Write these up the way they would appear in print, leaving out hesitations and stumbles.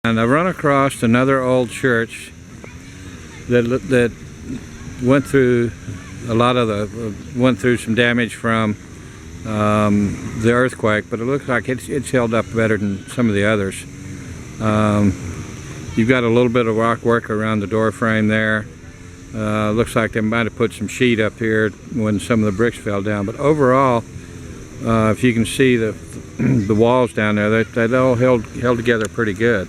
And I've run across another old church that went through went through some damage from the earthquake, but it looks like it's held up better than some of the others. You've got a little bit of rock work around the door frame there. Looks like they might have put some sheet up here when some of the bricks fell down, but overall, if you can see the walls down there, they all held together pretty good.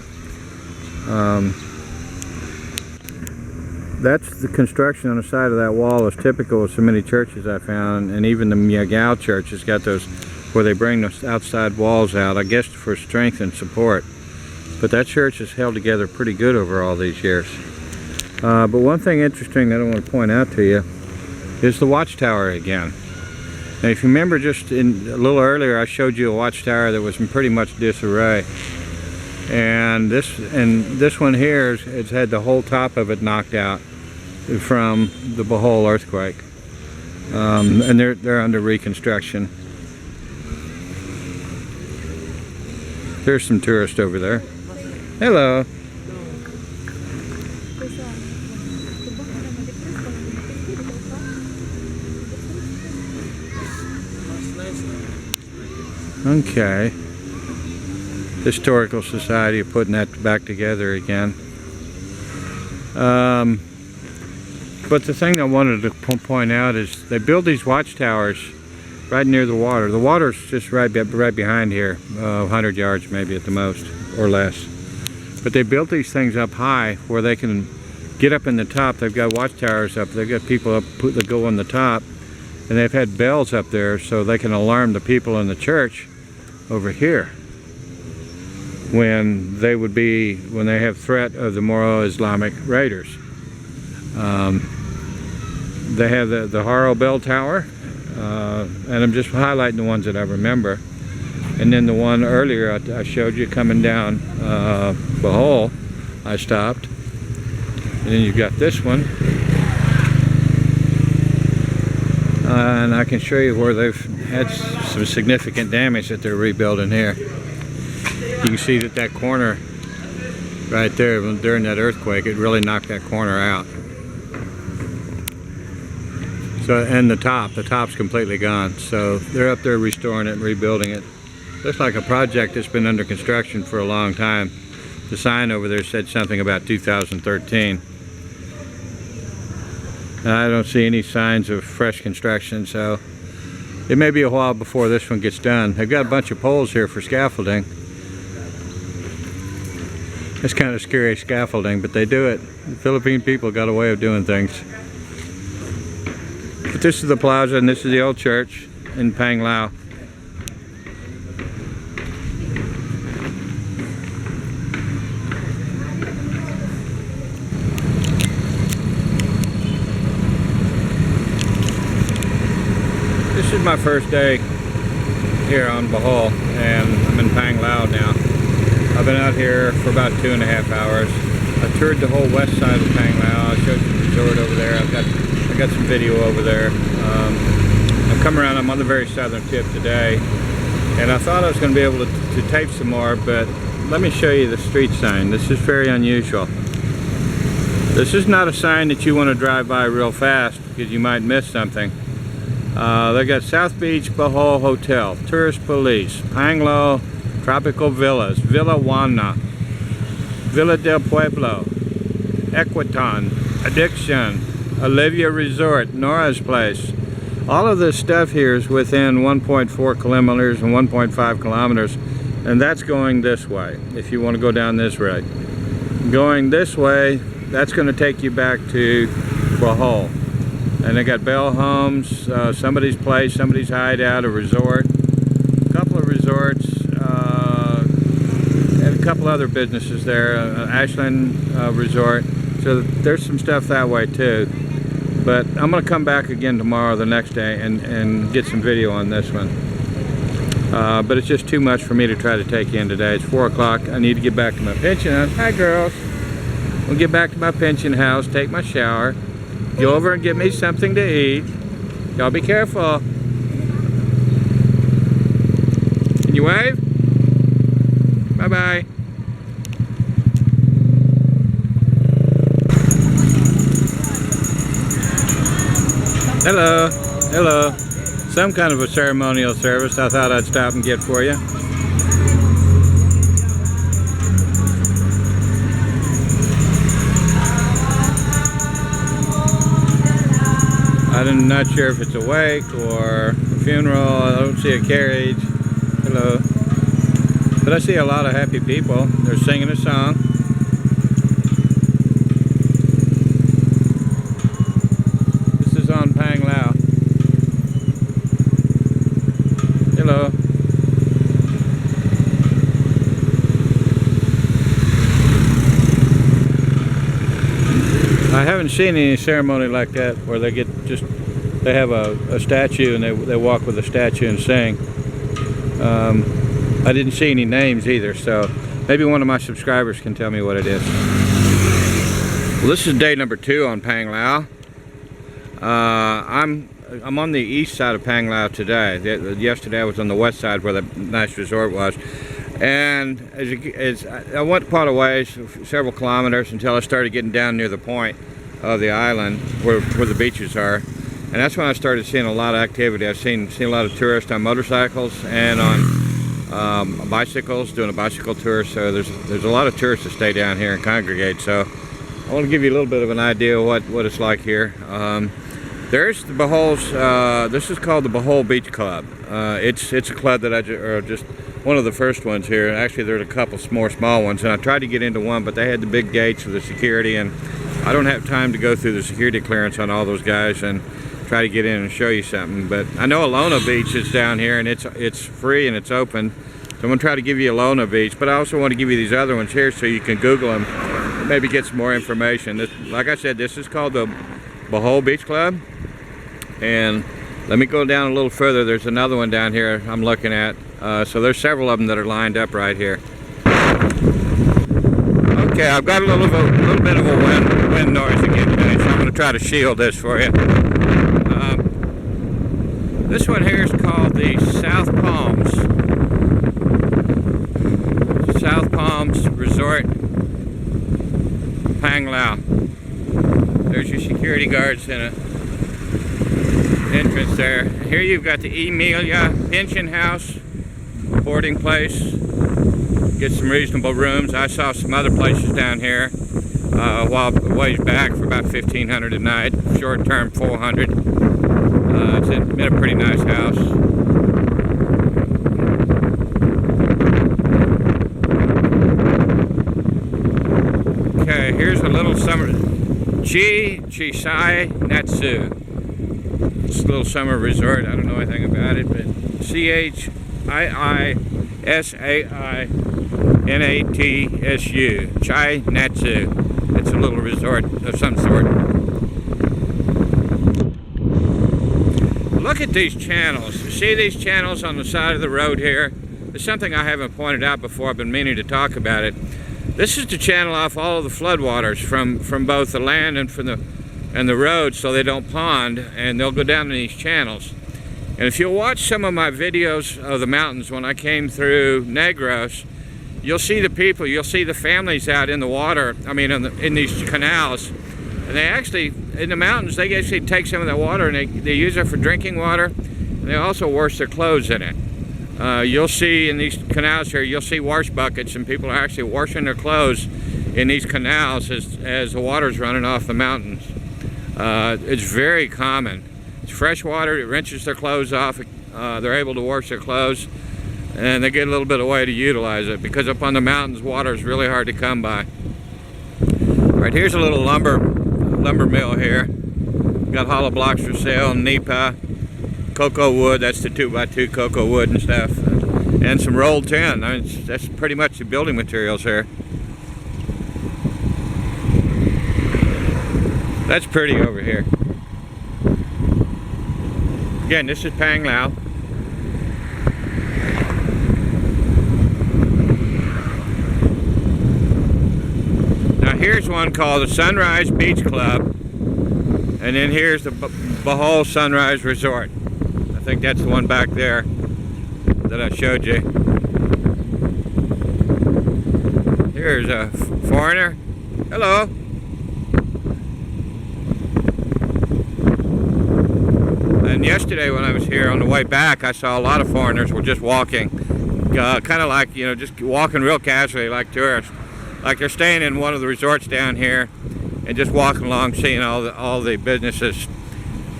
That's the construction on the side of that wall is typical of so many churches I found, and even the Panglao church has got those where they bring those outside walls out, I guess for strength and support. But that church has held together pretty good over all these years. But one thing interesting that I want to point out to you is the watchtower again. Now if you remember just a little earlier I showed you a watchtower that was in pretty much disarray. And this one here has had the whole top of it knocked out from the whole earthquake, and they're under reconstruction. There's some tourists over there. Hello. Okay. Historical Society of putting that back together again. But the thing I wanted to point out is they build these watchtowers right near the water. The water's just right behind here, 100 yards maybe at the most, or less. But they built these things up high where they can get up in the top. They've got watchtowers up. They've got people up that go on the top, and they've had bells up there so they can alarm the people in the church over here when they have threat of the Moro Islamic raiders. They have the Haro Bell Tower, and I'm just highlighting the ones that I remember. And then the one earlier I showed you coming down the hole, I stopped. And then you've got this one. And I can show you where they've had some significant damage that they're rebuilding here. You can see that corner right there, during that earthquake, it really knocked that corner out. So, and the top's completely gone. So they're up there restoring it and rebuilding it. Looks like a project that's been under construction for a long time. The sign over there said something about 2013. And I don't see any signs of fresh construction, so it may be a while before this one gets done. They've got a bunch of poles here for scaffolding. It's kind of scary scaffolding, but they do it. The Philippine people got a way of doing things. But this is the plaza, and this is the old church in Panglao. This is my first day here on Bohol, and I'm in Panglao now. I've been out here for about 2.5 hours. I toured the whole west side of Panglao. I showed you the resort over there. I got some video over there. I've come around. I'm on the very southern tip today, and I thought I was going to be able to tape some more, but let me show you the street sign. This is very unusual. This is not a sign that you want to drive by real fast because you might miss something. They got South Beach Bohol Hotel, Tourist Police, Panglao Tropical Villas, Villa Juana, Villa del Pueblo, Equiton, Addiction, Olivia Resort, Nora's Place. All of this stuff here is within 1.4 kilometers and 1.5 kilometers, and that's going this way if you want to go down this road. Going this way, that's going to take you back to Bohol. And they got Bell Homes, somebody's place, somebody's hideout, a resort, a couple of resorts, and a couple other businesses there, Ashland Resort. So there's some stuff that way too. But I'm going to come back again tomorrow, the next day, and get some video on this one. But it's just too much for me to try to take in today. It's 4 o'clock. I need to get back to my pension house. Hi, girls. I'll get back to my pension house, take my shower, go over and get me something to eat. Y'all be careful. Can you wave? Bye-bye. Hello, hello. Some kind of a ceremonial service I thought I'd stop and get for you. I'm not sure if it's a wake or a funeral. I don't see a carriage. Hello. But I see a lot of happy people. They're singing a song. This is on Panglao. Hello. I haven't seen any ceremony like that where they have a statue and they walk with a statue and sing. I didn't see any names either, so maybe one of my subscribers can tell me what it is. Well, this is day number 2 on Panglao. I'm on the east side of Panglao today. Yesterday I was on the west side where the nice resort was. And I went quite a ways, several kilometers, until I started getting down near the point of the island where the beaches are. And that's when I started seeing a lot of activity. I've seen a lot of tourists on motorcycles and on bicycles, doing a bicycle tour. So there's a lot of tourists that stay down here and congregate. So I want to give you a little bit of an idea of what it's like here. There's the Bohol's, this is called the Panglao Beach Club. It's a club that just one of the first ones here. Actually, there's a couple more small ones, and I tried to get into one, but they had the big gates with the security, and I don't have time to go through the security clearance on all those guys and try to get in and show you something. But I know Alona Beach is down here, and it's free and it's open. So I'm going to try to give you Alona Beach, but I also want to give you these other ones here so you can Google them and maybe get some more information. Like I said, this is called the Panglao Beach Club. And let me go down a little further. There's another one down here I'm looking at. So there's several of them that are lined up right here. Okay, I've got a little bit of a wind noise again today, so I'm going to try to shield this for you. This one here is called the South Palms Resort, Panglao. There's your security guards in it. Entrance there. Here you've got the Emilia Pension House boarding place. Get some reasonable rooms. I saw some other places down here a ways back for about $1,500 a night. Short term $400. It's in a pretty nice house. Okay, here's a little summer Chisai Natsu. It's a little summer resort. I don't know anything about it, but Chiisainatsu, Chai Natsu. It's a little resort of some sort. Look at these channels. You see these channels on the side of the road here? There's something I haven't pointed out before. I've been meaning to talk about it. This is to channel off all of the floodwaters from both the land and from the road, so they don't pond, and they'll go down in these channels. And if you'll watch some of my videos of the mountains when I came through Negros, you'll see the people, you'll see the families out in the water, I mean in these canals. And they actually, in the mountains, they actually take some of that water and they use it for drinking water. And they also wash their clothes in it. You'll see in these canals here, you'll see wash buckets, and people are actually washing their clothes in these canals as the water's running off the mountains. It's very common. It's fresh water, it rinses their clothes off, they're able to wash their clothes, and they get a little bit of way to utilize it, because up on the mountains water is really hard to come by. Alright, here's a little lumber mill here. Got hollow blocks for sale, nipa, cocoa wood, that's the 2x2 cocoa wood and stuff, and some rolled tin. I mean, that's pretty much the building materials here. That's pretty over here. Again, this is Panglao. Now here's one called the Sunrise Beach Club, and then here's the Panglao Sunrise Resort. I think that's the one back there that I showed you. Here's a foreigner. Hello. yesterday when I was here on the way back, I saw a lot of foreigners were just walking, kind of like, you know, just walking real casually like tourists. Like they're staying in one of the resorts down here and just walking along, seeing all the businesses.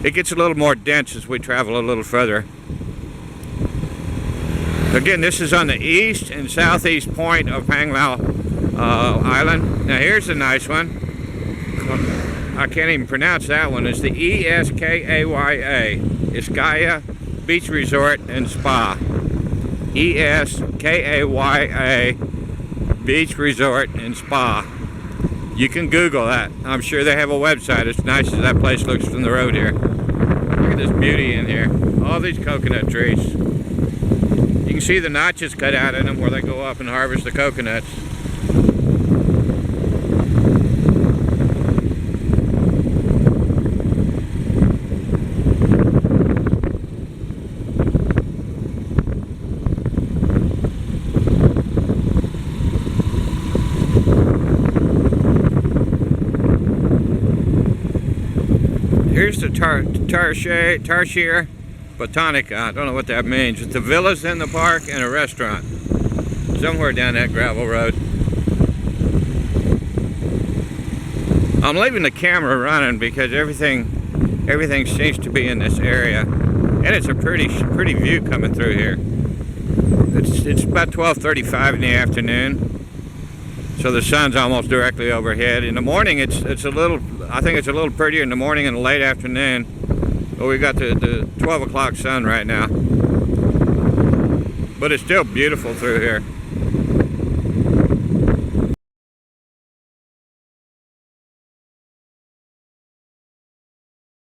It gets a little more dense as we travel a little further. Again, this is on the east and southeast point of Panglao Island. Now here's a nice one. I can't even pronounce that one. It's the Eskaya. Iskaya Beach Resort and Spa. Eskaya Beach Resort and Spa. You can Google that. I'm sure they have a website as nice as that place looks from the road here. Look at this beauty in here. All these coconut trees. You can see the notches cut out in them where they go up and harvest the coconuts. Here's the Tarsier Botanica. I don't know what that means. It's the villas in the park and a restaurant. Somewhere down that gravel road. I'm leaving the camera running because everything seems to be in this area. And it's a pretty view coming through here. It's about 12:35 in the afternoon. So the sun's almost directly overhead. In the morning, I think it's a little prettier in the morning and the late afternoon. But we got the 12 o'clock sun right now. But it's still beautiful through here.